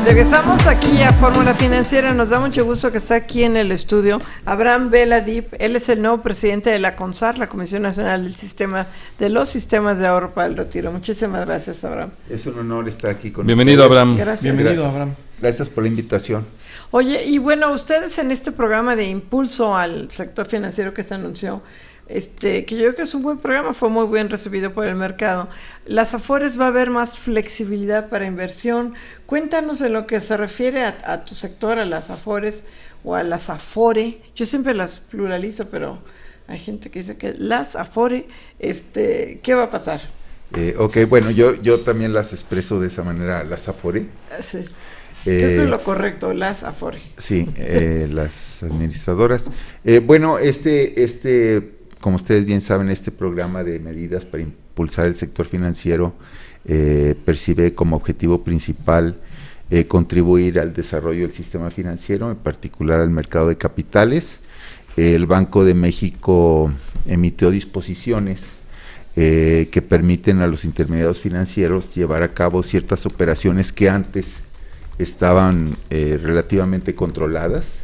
Regresamos aquí a Fórmula Financiera. Nos da mucho gusto que está aquí en el estudio Abraham Vela Dip. Él es el nuevo presidente de la CONSAR, la Comisión Nacional de los Sistemas de Ahorro para el Retiro. Muchísimas gracias, Abraham. Es un honor estar aquí con Bienvenido, ustedes. Abraham. Gracias. Bienvenido, Abraham. Gracias por la invitación. Oye, y bueno, ustedes en este programa de impulso al sector financiero que se anunció, que yo creo que es un buen programa, fue muy bien recibido por el mercado. Las Afores va a haber más flexibilidad para inversión. Cuéntanos en lo que se refiere a tu sector, a las Afores o a las Afore. Yo siempre las pluralizo, pero hay gente que dice que las Afore, ¿qué va a pasar? Ok, bueno, yo también las expreso de esa manera, las Afore. Sí. Creo que es lo correcto, las Afore. Sí, las administradoras. Bueno, como ustedes bien saben, este programa de medidas para impulsar el sector financiero percibe como objetivo principal contribuir al desarrollo del sistema financiero, en particular al mercado de capitales. El Banco de México emitió disposiciones que permiten a los intermediarios financieros llevar a cabo ciertas operaciones que antes estaban relativamente controladas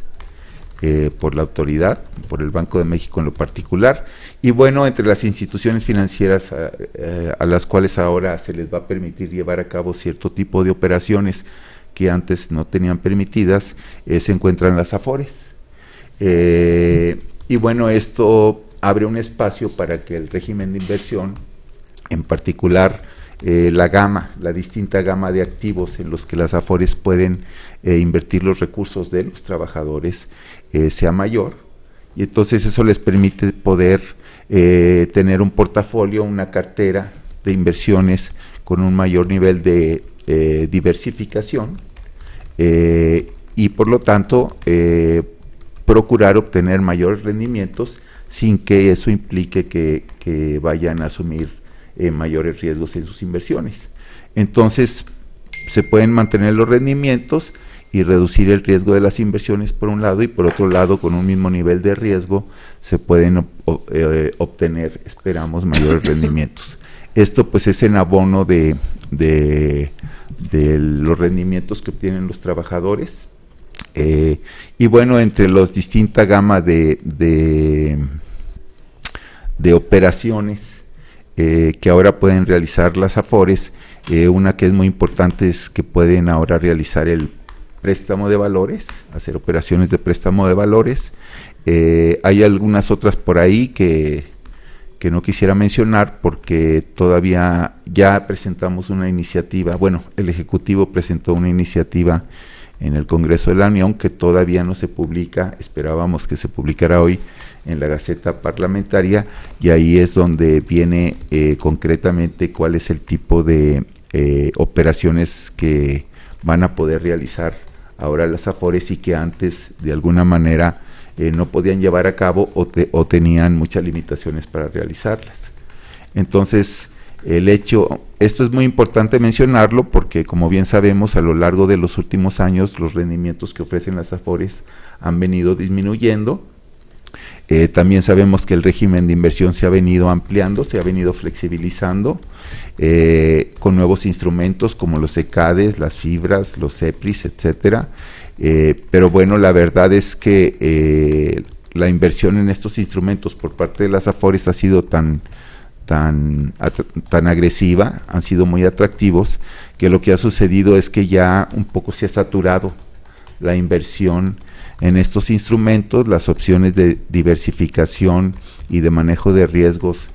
por la autoridad, por el Banco de México en lo particular, y bueno, entre las instituciones financieras a las cuales ahora se les va a permitir llevar a cabo cierto tipo de operaciones que antes no tenían permitidas, se encuentran las Afores. Y bueno, esto abre un espacio para que el régimen de inversión, en particular la distinta gama de activos en los que las Afores pueden invertir los recursos de los trabajadores, sea mayor, y entonces eso les permite poder tener un portafolio, una cartera de inversiones con un mayor nivel de diversificación y por lo tanto procurar obtener mayores rendimientos sin que eso implique que vayan a asumir mayores riesgos en sus inversiones. Entonces se pueden mantener los rendimientos y reducir el riesgo de las inversiones por un lado, y por otro lado, con un mismo nivel de riesgo, se pueden obtener, esperamos, mayores rendimientos. Esto pues es en abono de los rendimientos que obtienen los trabajadores, y bueno, entre las distintas gamas de operaciones que ahora pueden realizar las Afores, una que es muy importante es que pueden ahora realizar el préstamo de valores, hacer operaciones de préstamo de valores. Hay algunas otras por ahí que no quisiera mencionar porque todavía ya presentamos una iniciativa, bueno, el Ejecutivo presentó una iniciativa en el Congreso de la Unión que todavía no se publica, esperábamos que se publicara hoy en la Gaceta Parlamentaria, y ahí es donde viene concretamente cuál es el tipo de operaciones que van a poder realizar ahora las Afores y que antes de alguna manera no podían llevar a cabo o tenían muchas limitaciones para realizarlas. Entonces, esto es muy importante mencionarlo porque, como bien sabemos, a lo largo de los últimos años los rendimientos que ofrecen las Afores han venido disminuyendo. También sabemos que el régimen de inversión se ha venido ampliando, se ha venido flexibilizando con nuevos instrumentos como los ECADES, las fibras, los EPRIs, etcétera. Pero bueno, la verdad es que la inversión en estos instrumentos por parte de las Afores ha sido tan agresiva, han sido muy atractivos, que lo que ha sucedido es que ya un poco se ha saturado la inversión en estos instrumentos. Las opciones de diversificación y de manejo de riesgos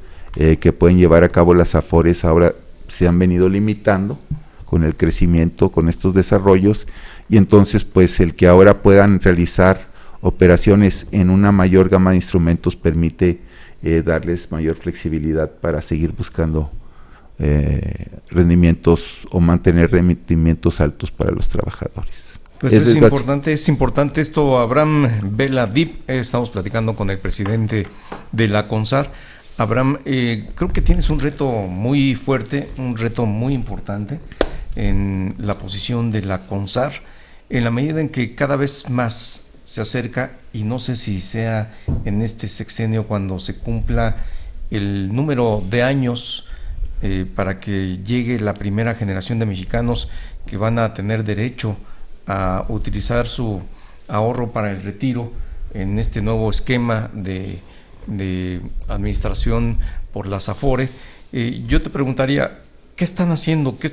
que pueden llevar a cabo las Afores ahora se han venido limitando con el crecimiento, con estos desarrollos, y entonces pues el que ahora puedan realizar operaciones en una mayor gama de instrumentos permite darles mayor flexibilidad para seguir buscando rendimientos o mantener rendimientos altos para los trabajadores. Pues es importante esto, Abraham Vela Dip. Estamos platicando con el presidente de la CONSAR. Abraham, creo que tienes un reto muy fuerte, un reto muy importante en la posición de la CONSAR, en la medida en que cada vez más se acerca, y no sé si sea en este sexenio cuando se cumpla el número de años para que llegue la primera generación de mexicanos que van a tener derecho a utilizar su ahorro para el retiro en este nuevo esquema de administración por las Afore. Yo te preguntaría, ¿qué están haciendo? ¿Qué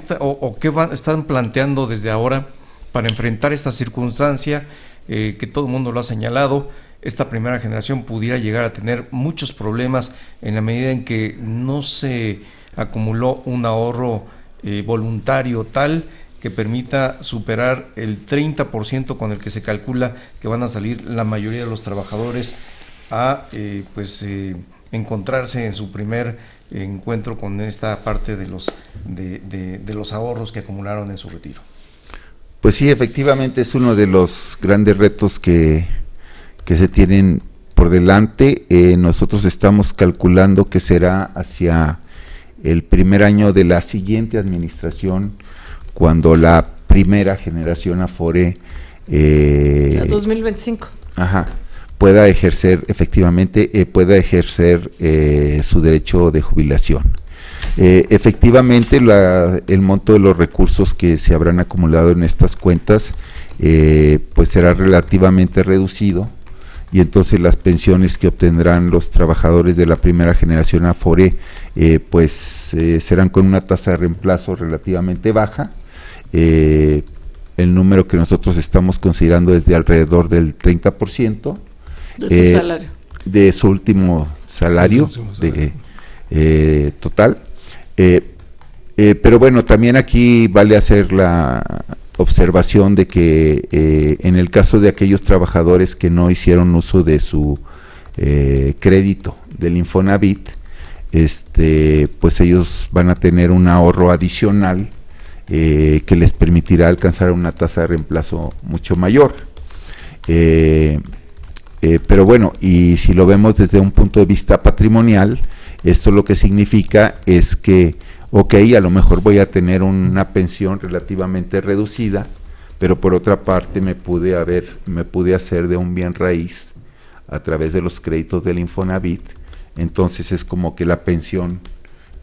están planteando desde ahora para enfrentar esta circunstancia que todo el mundo lo ha señalado? Esta primera generación pudiera llegar a tener muchos problemas en la medida en que no se acumuló un ahorro voluntario tal que permita superar el 30% con el que se calcula que van a salir la mayoría de los trabajadores a encontrarse en su primer encuentro con esta parte de los ahorros que acumularon en su retiro. Pues sí, efectivamente es uno de los grandes retos que se tienen por delante. Nosotros estamos calculando que será hacia el primer año de la siguiente administración cuando la primera generación Afore 2025 pueda ejercer efectivamente su derecho de jubilación. Efectivamente el monto de los recursos que se habrán acumulado en estas cuentas pues será relativamente reducido, y entonces las pensiones que obtendrán los trabajadores de la primera generación Afore serán con una tasa de reemplazo relativamente baja. El número que nosotros estamos considerando es de alrededor del 30% de su salario, de su último salario, total. Pero bueno, también aquí vale hacer la observación de que en el caso de aquellos trabajadores que no hicieron uso de su crédito del Infonavit, pues ellos van a tener un ahorro adicional que les permitirá alcanzar una tasa de reemplazo mucho mayor. Pero bueno, y si lo vemos desde un punto de vista patrimonial, esto lo que significa es que a lo mejor voy a tener una pensión relativamente reducida, pero por otra parte me pude hacer de un bien raíz a través de los créditos del Infonavit. Entonces es como que la pensión,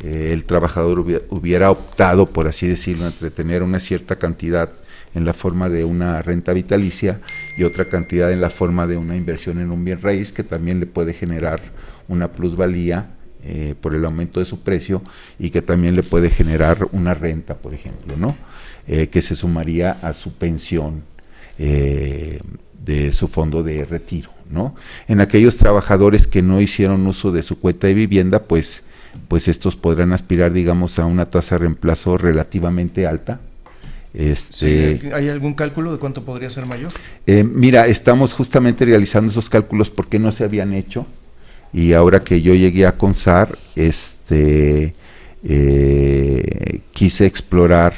el trabajador hubiera optado, por así decirlo, entre tener una cierta cantidad en la forma de una renta vitalicia y otra cantidad en la forma de una inversión en un bien raíz que también le puede generar una plusvalía por el aumento de su precio, y que también le puede generar una renta, por ejemplo, ¿no? Que se sumaría a su pensión de su fondo de retiro, ¿no? En aquellos trabajadores que no hicieron uso de su cuenta de vivienda, pues estos podrán aspirar, digamos, a una tasa de reemplazo relativamente alta. Sí, ¿hay algún cálculo de cuánto podría ser mayor? Mira, estamos justamente realizando esos cálculos porque no se habían hecho, y ahora que yo llegué a CONSAR, quise explorar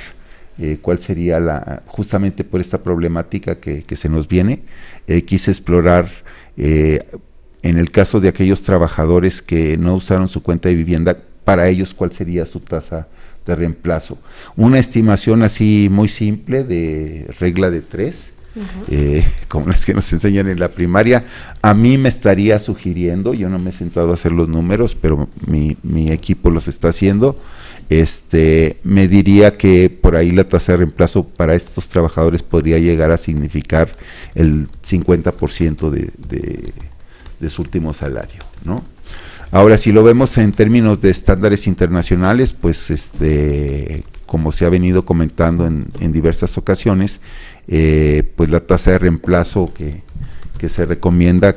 cuál sería justamente por esta problemática que se nos viene, quise explorar en el caso de aquellos trabajadores que no usaron su cuenta de vivienda, para ellos cuál sería su tasa de reemplazo. Una estimación así muy simple de regla de 3, como las que nos enseñan en la primaria, a mí me estaría sugiriendo, yo no me he sentado a hacer los números, pero mi equipo los está haciendo, me diría que por ahí la tasa de reemplazo para estos trabajadores podría llegar a significar el 50% de su último salario, ¿no? Ahora, si lo vemos en términos de estándares internacionales, pues como se ha venido comentando en diversas ocasiones, pues la tasa de reemplazo que se recomienda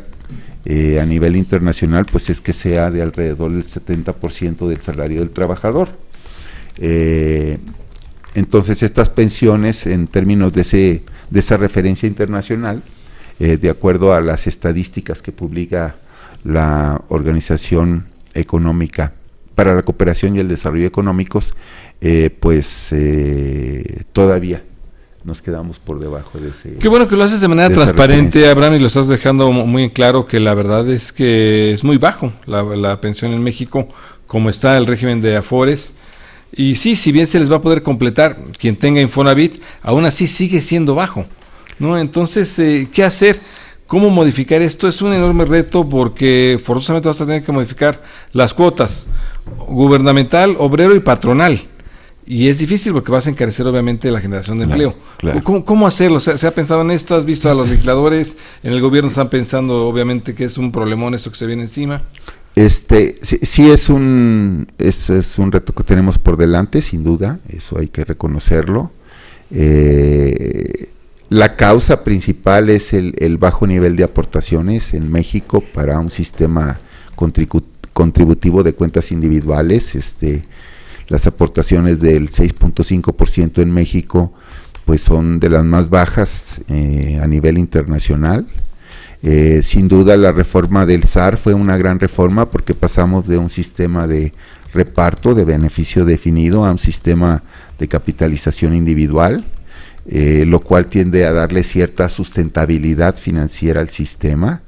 a nivel internacional, pues es que sea de alrededor del 70% del salario del trabajador. Entonces, estas pensiones, en términos de esa referencia internacional, de acuerdo a las estadísticas que publica la Organización Económica para la Cooperación y el Desarrollo Económicos, todavía nos quedamos por debajo de ese. Qué bueno que lo haces de manera transparente, Abraham, y lo estás dejando muy en claro, que la verdad es que es muy bajo la pensión en México, como está el régimen de Afores. Y sí, si bien se les va a poder completar quien tenga Infonavit, aún así sigue siendo bajo, ¿no? Entonces, ¿qué hacer? ¿Cómo modificar esto? Es un enorme reto, porque forzosamente vas a tener que modificar las cuotas gubernamental, obrero y patronal. y es difícil porque vas a encarecer obviamente la generación de empleo. Claro. ¿Cómo hacerlo? ¿Se ha pensado en esto? ¿Has visto a los legisladores? En el gobierno están pensando obviamente que es un problemón esto que se viene encima. Sí es un reto que tenemos por delante, sin duda, eso hay que reconocerlo. La causa principal es el bajo nivel de aportaciones en México para un sistema contributivo de cuentas individuales. Las aportaciones del 6.5% en México pues son de las más bajas a nivel internacional. Sin duda la reforma del SAR fue una gran reforma porque pasamos de un sistema de reparto de beneficio definido a un sistema de capitalización individual, lo cual tiende a darle cierta sustentabilidad financiera al sistema,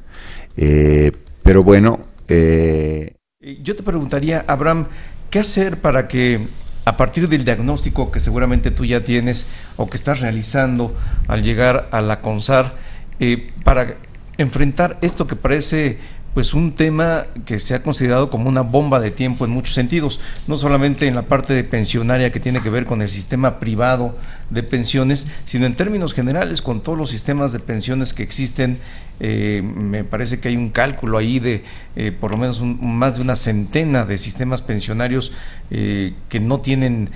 pero bueno. Yo te preguntaría, Abraham, ¿qué hacer para que a partir del diagnóstico que seguramente tú ya tienes o que estás realizando al llegar a la CONSAR, para enfrentar esto que parece pues un tema que se ha considerado como una bomba de tiempo en muchos sentidos, no solamente en la parte de pensionaria que tiene que ver con el sistema privado de pensiones, sino en términos generales con todos los sistemas de pensiones que existen? Me parece que hay un cálculo ahí de por lo menos más de una centena de sistemas pensionarios que no tienen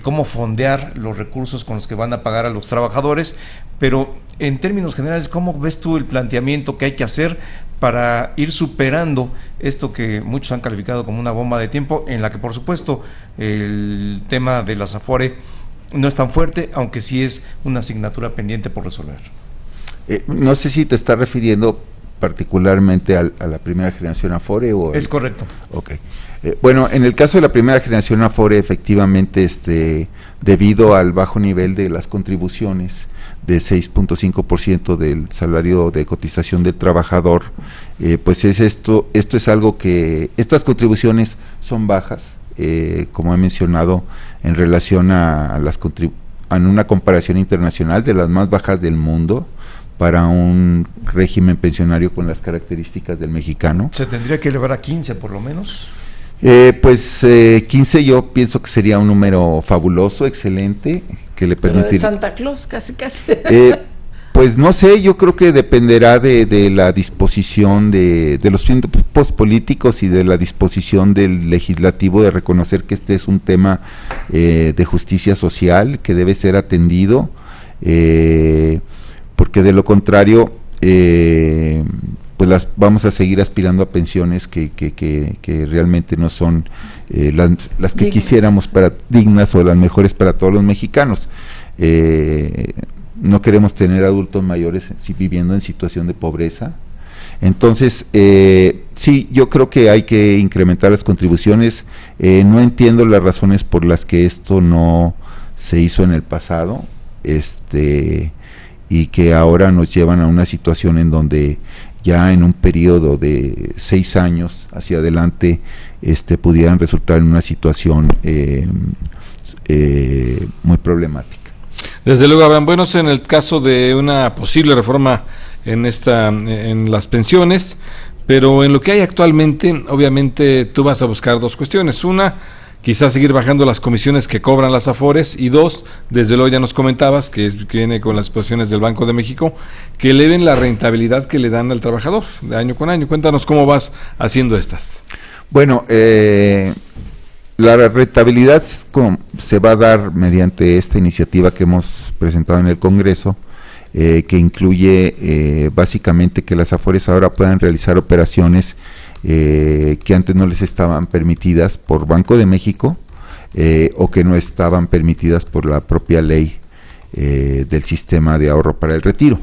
cómo fondear los recursos con los que van a pagar a los trabajadores, pero en términos generales, ¿cómo ves tú el planteamiento que hay que hacer para ir superando esto que muchos han calificado como una bomba de tiempo, en la que por supuesto el tema de las Afore no es tan fuerte, aunque sí es una asignatura pendiente por resolver? No sé si te estás refiriendo particularmente a la primera generación Afore o... Es correcto. Ok. Bueno, en el caso de la primera generación Afore, efectivamente, debido al bajo nivel de las contribuciones de 6.5% del salario de cotización del trabajador, pues esto es algo que, estas contribuciones son bajas, como he mencionado, en relación a en una comparación internacional, de las más bajas del mundo para un régimen pensionario con las características del mexicano. ¿Se tendría que elevar a 15 por lo menos? 15 yo pienso que sería un número fabuloso, excelente, que le permitiría... Pero de Santa Claus, casi. Pues no sé, yo creo que dependerá de la disposición de los tiempos políticos y de la disposición del legislativo de reconocer que este es un tema de justicia social que debe ser atendido, porque de lo contrario pues vamos a seguir aspirando a pensiones que realmente no son las que quisiéramos, dignas o las mejores para todos los mexicanos. No queremos tener adultos mayores viviendo en situación de pobreza. Entonces, sí, yo creo que hay que incrementar las contribuciones. No entiendo las razones por las que esto no se hizo en el pasado, y que ahora nos llevan a una situación en donde ya en un periodo de 6 años hacia adelante pudieran resultar en una situación muy problemática. Desde luego, Abraham, bueno, en el caso de una posible reforma en las pensiones, pero en lo que hay actualmente, obviamente tú vas a buscar dos cuestiones. Una, quizás seguir bajando las comisiones que cobran las Afores, y dos, desde luego ya nos comentabas, que viene con las posiciones del Banco de México, que eleven la rentabilidad que le dan al trabajador de año con año. Cuéntanos cómo vas haciendo estas. Bueno, la rentabilidad se va a dar mediante esta iniciativa que hemos presentado en el Congreso, que incluye básicamente que las Afores ahora puedan realizar operaciones que antes no les estaban permitidas por Banco de México, o que no estaban permitidas por la propia ley del sistema de ahorro para el retiro.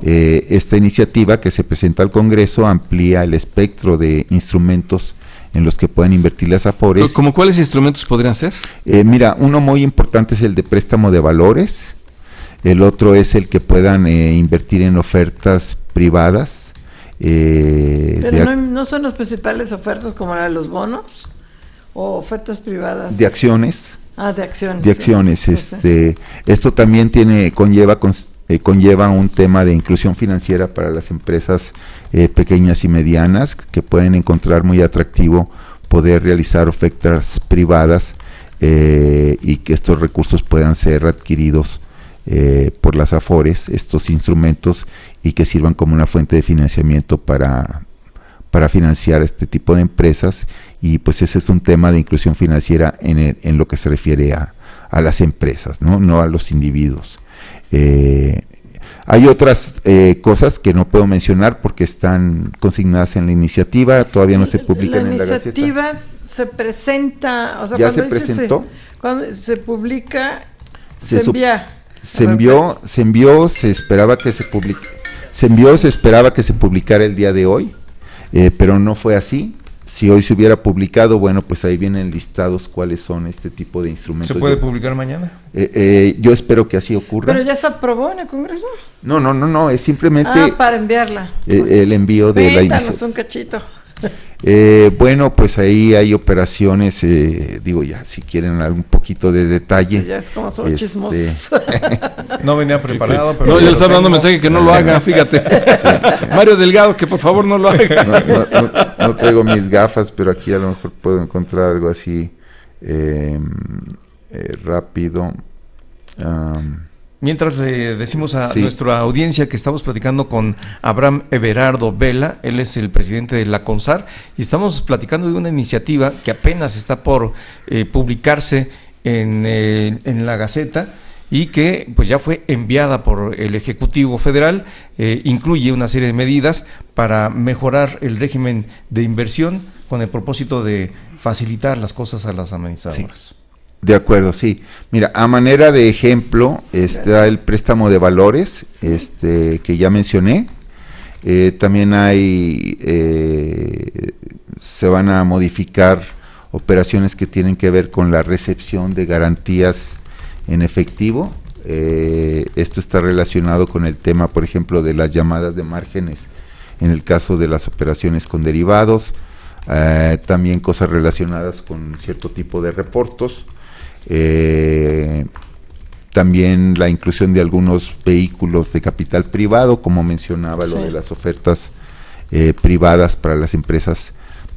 Esta iniciativa que se presenta al Congreso amplía el espectro de instrumentos en los que pueden invertir las Afores. ¿Cómo cuáles instrumentos podrían ser? Mira, uno muy importante es el de préstamo de valores, el otro es el que puedan invertir en ofertas privadas. Pero no son las principales ofertas como la de los bonos o ofertas privadas de acciones. De acciones. De acciones. Sí. Esto también conlleva un tema de inclusión financiera para las empresas pequeñas y medianas, que pueden encontrar muy atractivo poder realizar ofertas privadas y que estos recursos puedan ser adquiridos por las AFORES, estos instrumentos, y que sirvan como una fuente de financiamiento para financiar este tipo de empresas. Y pues ese es un tema de inclusión financiera en lo que se refiere a las empresas, no a los individuos. Hay otras cosas que no puedo mencionar porque están consignadas en la iniciativa, todavía no se publican en la Gaceta. La iniciativa se presenta, o sea, ¿Ya cuando se presentó? Cuando se publica, Se envía. Se envió, se esperaba que se publique. Se esperaba que se publicara el día de hoy, pero no fue así. Si hoy se hubiera publicado, bueno, pues ahí vienen listados cuáles son este tipo de instrumentos. ¿Se puede publicar mañana? Yo espero que así ocurra. ¿Pero ya se aprobó en el Congreso? No, es simplemente para enviarla. El envío de la iniciativa. un cachito. Bueno, pues ahí hay operaciones, digo ya, si quieren un poquito de detalle. Sí, ya es como son chismosos. No venía preparado, pero... No, yo le estaba dando mensaje que no lo haga, fíjate. Sí. Mario Delgado, que por favor no lo haga. No traigo mis gafas, pero aquí a lo mejor puedo encontrar algo así rápido. Mientras decimos a nuestra audiencia que estamos platicando con Abraham Everardo Vela, él es el presidente de la CONSAR, y estamos platicando de una iniciativa que apenas está por publicarse en la Gaceta y que pues ya fue enviada por el Ejecutivo Federal. Incluye una serie de medidas para mejorar el régimen de inversión con el propósito de facilitar las cosas a las administradoras. Sí. De acuerdo, sí. Mira, a manera de ejemplo está el préstamo de valores, que ya mencioné. También hay, se van a modificar operaciones que tienen que ver con la recepción de garantías en efectivo. Esto está relacionado con el tema, por ejemplo, de las llamadas de márgenes en el caso de las operaciones con derivados. También cosas relacionadas con cierto tipo de reportos. También la inclusión de algunos vehículos de capital privado, como mencionaba, lo de las ofertas privadas para las empresas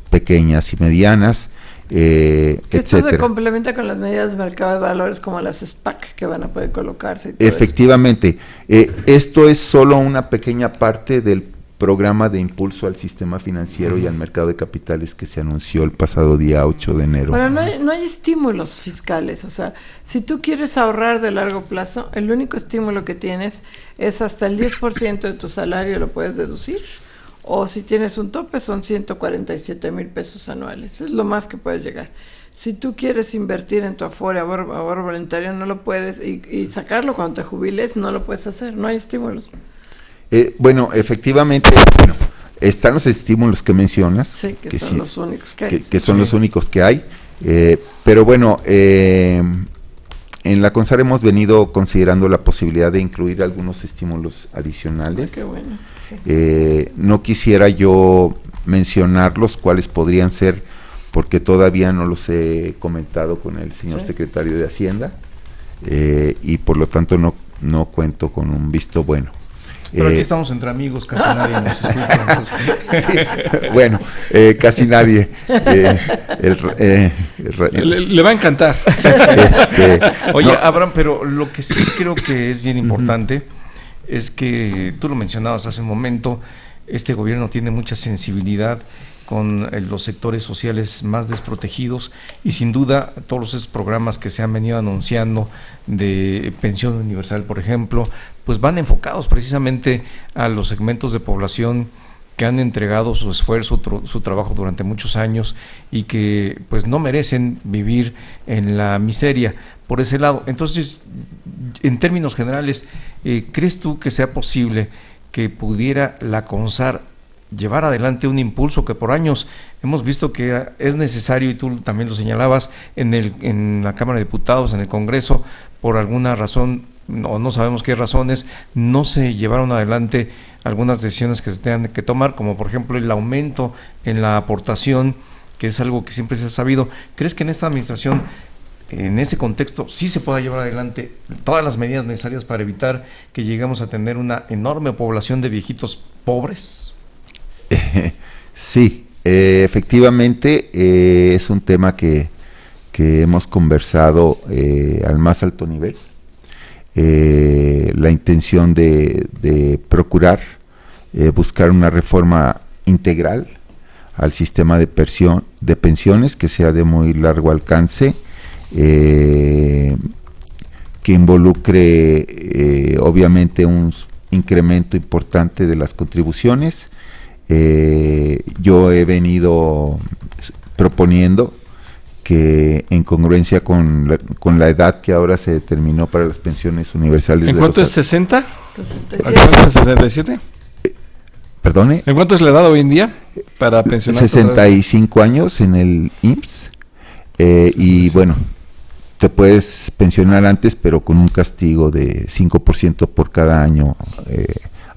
pequeñas y medianas, esto se complementa con las medidas de mercado de valores como las SPAC que van a poder colocarse. Efectivamente, esto es solo una pequeña parte del programa de impulso al sistema financiero y al mercado de capitales que se anunció el pasado día 8 de enero. Pero no hay estímulos fiscales, o sea, si tú quieres ahorrar de largo plazo, el único estímulo que tienes es hasta el 10% de tu salario lo puedes deducir, o si tienes un tope son 147,000 pesos anuales, es lo más que puedes llegar. Si tú quieres invertir en tu ahorro voluntario no lo puedes, y sacarlo cuando te jubiles no lo puedes hacer, no hay estímulos. Bueno, efectivamente, están los estímulos que mencionas, sí, que son los únicos que hay. Que son los únicos que hay, pero bueno, en la CONSAR hemos venido considerando la posibilidad de incluir algunos estímulos adicionales. Qué bueno. Sí. No quisiera yo mencionarlos, cuáles podrían ser, porque todavía no los he comentado con el señor secretario de Hacienda, y por lo tanto no cuento con un visto bueno. Pero aquí estamos entre amigos, casi nadie nos escucha. Sí, bueno, casi nadie. Le va a encantar. Oye, Abraham, pero lo que sí creo que es bien importante es que tú lo mencionabas hace un momento, este gobierno tiene mucha sensibilidad con los sectores sociales más desprotegidos y sin duda todos esos programas que se han venido anunciando de pensión universal, por ejemplo, pues van enfocados precisamente a los segmentos de población que han entregado su esfuerzo, su trabajo durante muchos años y que pues no merecen vivir en la miseria por ese lado. Entonces, en términos generales, ¿crees tú que sea posible que pudiera la CONSAR llevar adelante un impulso que por años hemos visto que es necesario, y tú también lo señalabas, en la Cámara de Diputados, en el Congreso, por alguna razón, no sabemos qué razones, no se llevaron adelante algunas decisiones que se tengan que tomar, como por ejemplo el aumento en la aportación, que es algo que siempre se ha sabido? ¿Crees que en esta administración, en ese contexto, sí se pueda llevar adelante todas las medidas necesarias para evitar que lleguemos a tener una enorme población de viejitos pobres? Sí, efectivamente, es un tema que que hemos conversado al más alto nivel, la intención de procurar buscar una reforma integral al sistema de pensiones que sea de muy largo alcance, que involucre obviamente un incremento importante de las contribuciones. Yo he venido proponiendo que en congruencia con la edad que ahora se determinó para las pensiones universales. ¿En cuánto es 60? 67. ¿En cuánto es 67? ¿Perdone? ¿En cuánto es la edad hoy en día para pensionar? 65 años en el IMSS. Y bueno, te puedes pensionar antes, pero con un castigo de 5% por cada año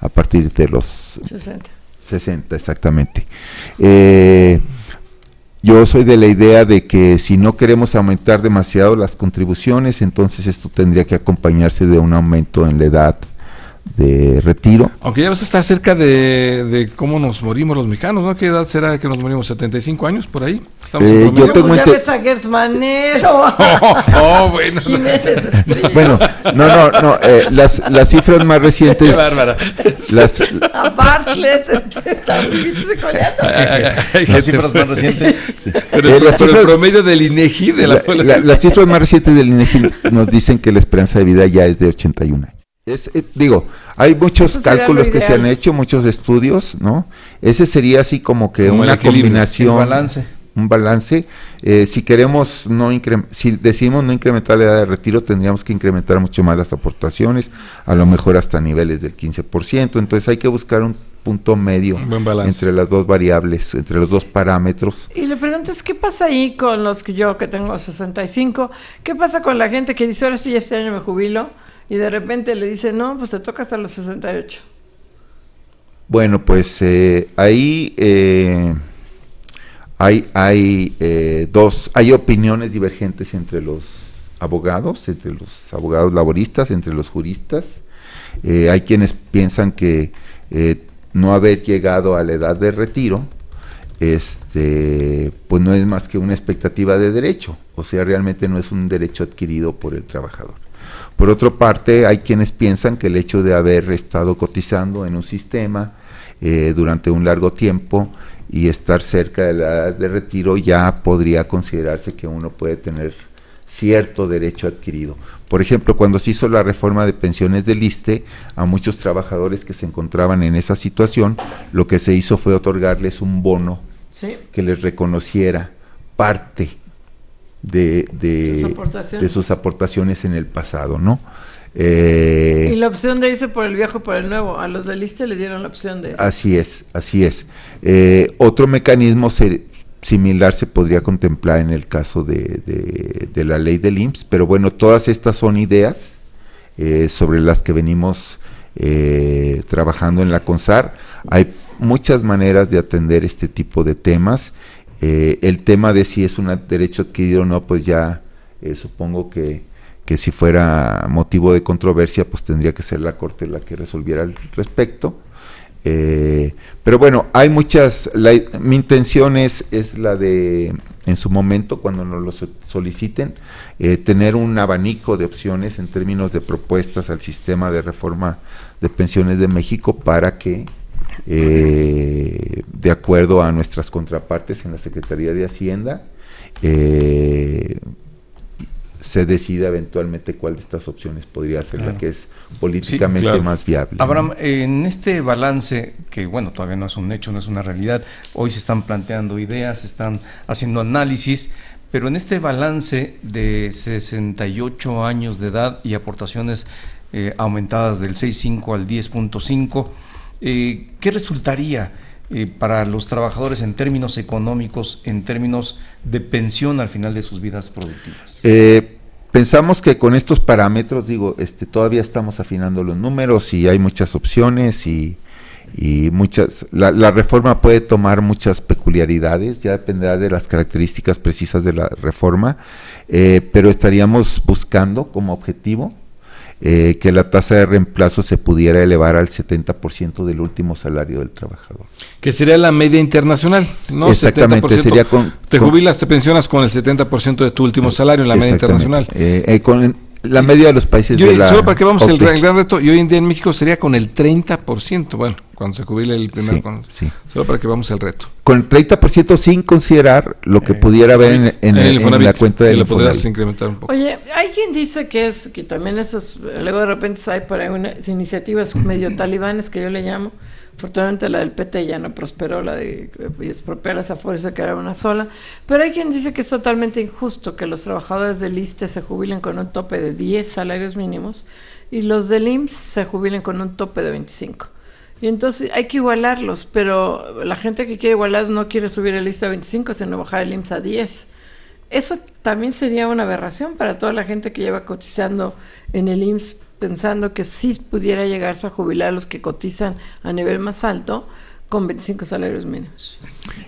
a partir de los 60, exactamente. Yo soy de la idea de que si no queremos aumentar demasiado las contribuciones, entonces esto tendría que acompañarse de un aumento en la edad de retiro. Aunque ya vas a estar cerca de cómo nos morimos los mexicanos, ¿no? ¿Qué edad será que nos morimos? ¿75 años por ahí? Yo tengo ya ves a Gers Manero. Bueno. Jiménez Espriu. Bueno, no, las cifras más recientes. Qué bárbara. A Bartlett, también se coleando. Las cifras más recientes. Sí. Pero el promedio del INEGI de las cifras más recientes del INEGI nos dicen que la esperanza de vida ya es de 81 años. Hay muchos cálculos que se han hecho, muchos estudios, ¿no? Ese sería así como que una combinación, un balance. Si queremos si decidimos no incrementar la edad de retiro, tendríamos que incrementar mucho más las aportaciones, a lo mejor hasta niveles del 15%. Entonces hay que buscar un punto medio entre las dos variables, entre los dos parámetros. Y le preguntas, ¿qué pasa ahí con los que tengo 65? ¿Qué pasa con la gente que dice, ahora sí, este año me jubilo? Y de repente le dicen, no, pues te toca hasta los 68. Bueno, pues ahí hay opiniones divergentes entre los abogados laboristas, entre los juristas. Hay quienes piensan que no haber llegado a la edad de retiro, pues no es más que una expectativa de derecho, o sea, realmente no es un derecho adquirido por el trabajador. Por otra parte, hay quienes piensan que el hecho de haber estado cotizando en un sistema durante un largo tiempo y estar cerca de la edad de retiro ya podría considerarse que uno puede tener cierto derecho adquirido. Por ejemplo, cuando se hizo la reforma de pensiones del ISSSTE, a muchos trabajadores que se encontraban en esa situación, lo que se hizo fue otorgarles un bono que les reconociera parte de sus aportaciones en el pasado, ¿no? Y la opción de irse por el viejo por el nuevo, a los del ISSSTE les dieron la opción de... Así es. Otro mecanismo similar se podría contemplar en el caso de la ley del IMSS, pero bueno, todas estas son ideas sobre las que venimos trabajando en la CONSAR. Hay muchas maneras de atender este tipo de temas. El tema de si es un derecho adquirido o no, pues ya supongo que si fuera motivo de controversia, pues tendría que ser la Corte la que resolviera al respecto. Pero bueno, hay muchas, mi intención es la de, en su momento, cuando nos lo soliciten, tener un abanico de opciones en términos de propuestas al sistema de reforma de pensiones de México para que de acuerdo a nuestras contrapartes en la Secretaría de Hacienda, se decida eventualmente cuál de estas opciones podría ser la que es políticamente más viable. Abraham, en este balance, que bueno, todavía no es un hecho, no es una realidad, hoy se están planteando ideas, se están haciendo análisis, pero en este balance de 68 años de edad y aportaciones aumentadas del 6.5 al 10.5, ¿qué resultaría para los trabajadores en términos económicos, en términos de pensión al final de sus vidas productivas? Pensamos que con estos parámetros, todavía estamos afinando los números y hay muchas opciones y muchas. La reforma puede tomar muchas peculiaridades, ya dependerá de las características precisas de la reforma, pero estaríamos buscando como objetivo que la tasa de reemplazo se pudiera elevar al 70% del último salario del trabajador. Que sería la media internacional, ¿no? Exactamente, 70%. sería te jubilas, te pensionas con el 70% de tu último salario en la media internacional. Con la media de los países solo para que vamos, el gran reto, y hoy en día en México sería con el 30%, bueno, cuando se jubile el primer, solo para que vamos al reto. Con el 30% sin considerar lo que pudiera haber en la cuenta del Infonavit. Lo podrías Infonavit. incrementar un poco. Oye, hay quien dice que también esos, luego de repente hay por ahí unas iniciativas medio talibanes que yo le llamo. Afortunadamente la del PT ya no prosperó, la de expropiar las Afores, se quedaba una sola. Pero hay quien dice que es totalmente injusto que los trabajadores del ISSSTE se jubilen con un tope de 10 salarios mínimos y los del IMSS se jubilen con un tope de 25. Y entonces hay que igualarlos, pero la gente que quiere igualar no quiere subir el ISSSTE a 25, sino bajar el IMSS a 10. Eso también sería una aberración para toda la gente que lleva cotizando en el IMSS, pensando que sí pudiera llegarse a jubilar a los que cotizan a nivel más alto con 25 salarios mínimos.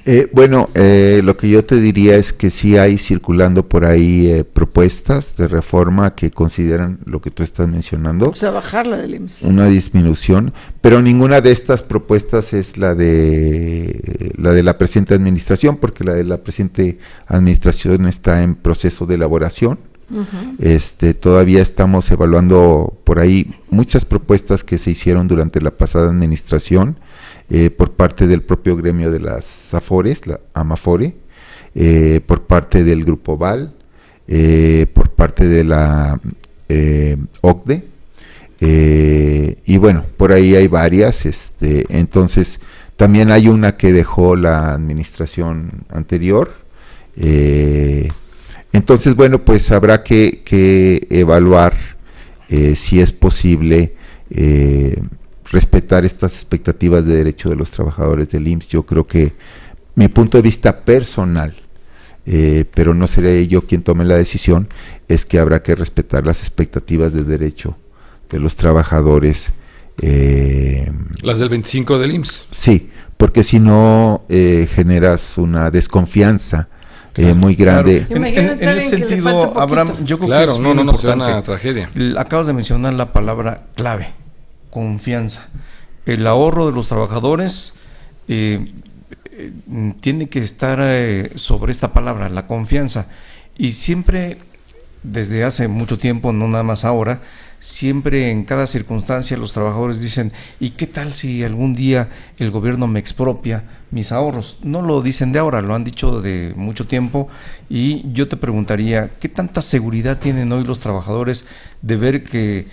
Lo que yo te diría es que sí hay circulando por ahí propuestas de reforma que consideran lo que tú estás mencionando. O sea, bajarla del IMSS. Una disminución, pero ninguna de estas propuestas es la de la presente administración, porque la de la presente administración está en proceso de elaboración. Uh-huh. Todavía estamos evaluando por ahí muchas propuestas que se hicieron durante la pasada administración por parte del propio gremio de las Afores, la Amafore, por parte del Grupo Val, por parte de la OCDE, y bueno, por ahí hay varias, entonces también hay una que dejó la administración anterior. Entonces, bueno, pues habrá que evaluar si es posible respetar estas expectativas de derecho de los trabajadores del IMSS. Yo creo que mi punto de vista personal, pero no seré yo quien tome la decisión, es que habrá que respetar las expectativas de derecho de los trabajadores. Las del 25 del IMSS. Sí, porque si no generas una desconfianza muy grande. Claro. En ese sentido, Abraham, yo creo que es bien importante. Una tragedia. Acabas de mencionar la palabra clave, confianza. El ahorro de los trabajadores tiene que estar sobre esta palabra, la confianza. Y siempre, desde hace mucho tiempo, no nada más ahora, siempre en cada circunstancia los trabajadores dicen, ¿y qué tal si algún día el gobierno me expropia mis ahorros? No lo dicen de ahora, lo han dicho de mucho tiempo, y yo te preguntaría, ¿qué tanta seguridad tienen hoy los trabajadores de ver que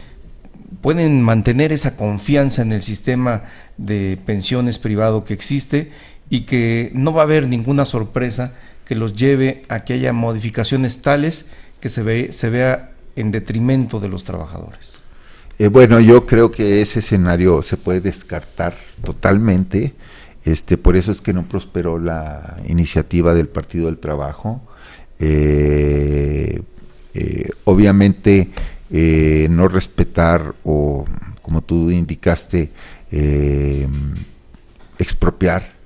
pueden mantener esa confianza en el sistema de pensiones privado que existe y que no va a haber ninguna sorpresa que los lleve a que haya modificaciones tales que se vea en detrimento de los trabajadores? Yo creo que ese escenario se puede descartar totalmente. Por eso es que no prosperó la iniciativa del Partido del Trabajo. Obviamente no respetar o, como tú indicaste, expropiar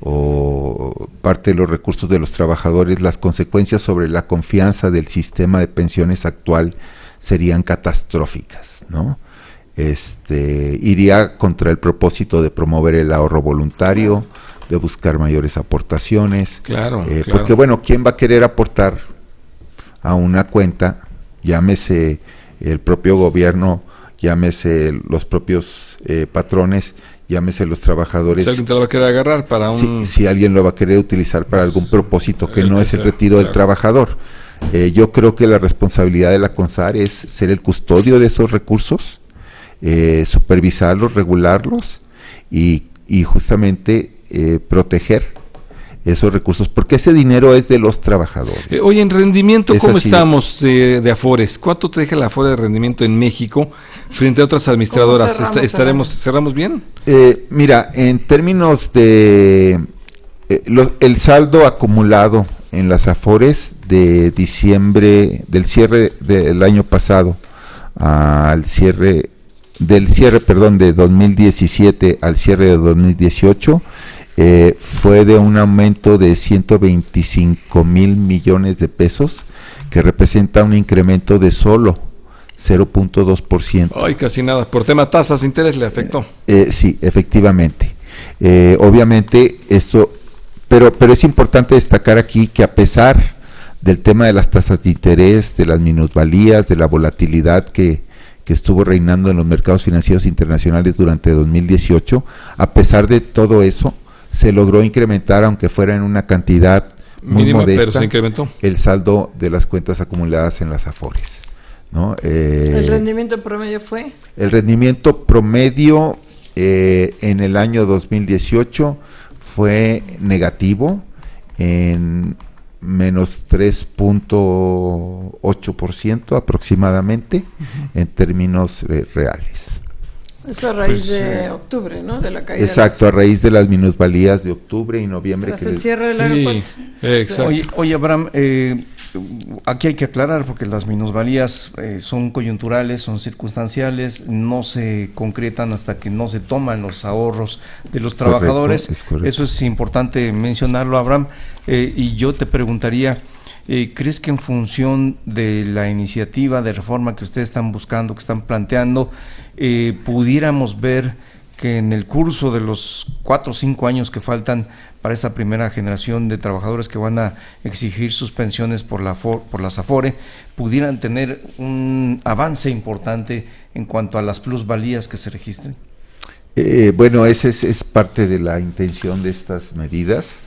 o parte de los recursos de los trabajadores, las consecuencias sobre la confianza del sistema de pensiones actual serían catastróficas, ¿no? Iría contra el propósito de promover el ahorro voluntario, de buscar mayores aportaciones. Claro. Porque bueno, ¿quién va a querer aportar a una cuenta? Llámese el propio gobierno, llámese los propios patrones, llámese los trabajadores. Si alguien te lo va a querer agarrar para un... Si alguien lo va a querer utilizar para algún propósito que no es el retiro del trabajador. Yo creo que la responsabilidad de la CONSAR es ser el custodio de esos recursos, supervisarlos, regularlos y justamente proteger esos recursos, porque ese dinero es de los trabajadores. Oye, en rendimiento, ¿cómo estamos de Afores? ¿Cuánto te deja la Afore de rendimiento en México frente a otras administradoras? ¿Cerramos bien? Mira, en términos de el saldo acumulado en las Afores de diciembre, del cierre del año pasado al cierre de 2017 al cierre de 2018, fue de un aumento de 125,000 millones de pesos, que representa un incremento de solo 0.2%. Ay, casi nada. Por tema tasas de interés le afectó. Sí, efectivamente. Obviamente esto, pero es importante destacar aquí que a pesar del tema de las tasas de interés, de las minusvalías, de la volatilidad que estuvo reinando en los mercados financieros internacionales durante 2018, a pesar de todo eso, se logró incrementar, aunque fuera en una cantidad muy mínima, modesta, pero se incrementó el saldo de las cuentas acumuladas en las AFORES, ¿no? ¿El rendimiento promedio fue? El rendimiento promedio en el año 2018 fue negativo, en menos 3.8% aproximadamente, en términos reales. Eso a raíz de octubre, ¿no? De la caída. Exacto, a raíz de las minusvalías de octubre y noviembre. Tras el cierre del aeropuerto. Exacto. Oye, Abraham, aquí hay que aclarar porque las minusvalías son coyunturales, son circunstanciales, no se concretan hasta que no se toman los ahorros de los trabajadores. Correcto. Eso es importante mencionarlo, Abraham. Y yo te preguntaría, ¿crees que en función de la iniciativa de reforma que ustedes están buscando, que están planteando, pudiéramos ver que en el curso de los 4 o 5 años que faltan para esta primera generación de trabajadores que van a exigir sus pensiones por las AFORE, pudieran tener un avance importante en cuanto a las plusvalías que se registren? Bueno, ese es parte de la intención de estas medidas.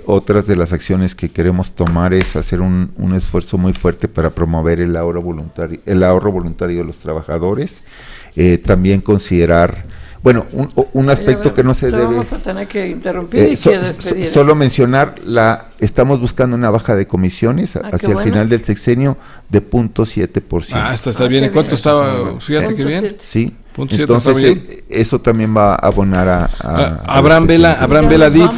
Otras de las acciones que queremos tomar es hacer un esfuerzo muy fuerte para promover el ahorro voluntario de los trabajadores. También considerar, bueno, un aspecto que no se debe. Vamos a tener que interrumpir y despedir. Solo mencionar, estamos buscando una baja de comisiones hacia el final del sexenio de 0.7%. Ah, está bien. ¿En cuánto estaba? Fíjate que bien. Sí. Entonces eso también va a abonar a Abraham Vela Dip,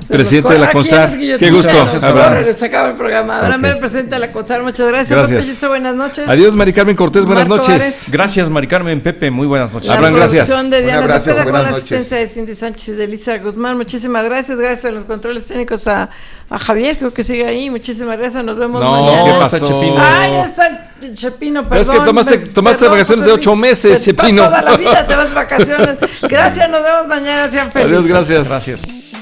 presidente de la CONSAR. Qué gusto, Abraham. Se acaba el programa. Abraham Vela, presidente de la CONSAR. Muchas gracias. Buenas noches. Adiós, Mari Carmen Cortés. Buenas Marco noches. Vares. Gracias, Mari Carmen. Pepe, muy buenas noches. Abraham, gracias. De Diana Un abrazo, Cepeda, con buenas la noches. asistencia de Cindy Sánchez y de Elisa Guzmán. Muchísimas gracias. Gracias a los controles técnicos a Javier, creo que sigue ahí. Muchísimas gracias. Nos vemos mañana. ¿Qué pasó? Chepino? Ya está el Chepino, perdón. Pero es que tomaste vacaciones de 8 meses, Chepino. Toda la vida te vas de vacaciones. Gracias, nos vemos mañana. Sean felices. Adiós, gracias. Gracias.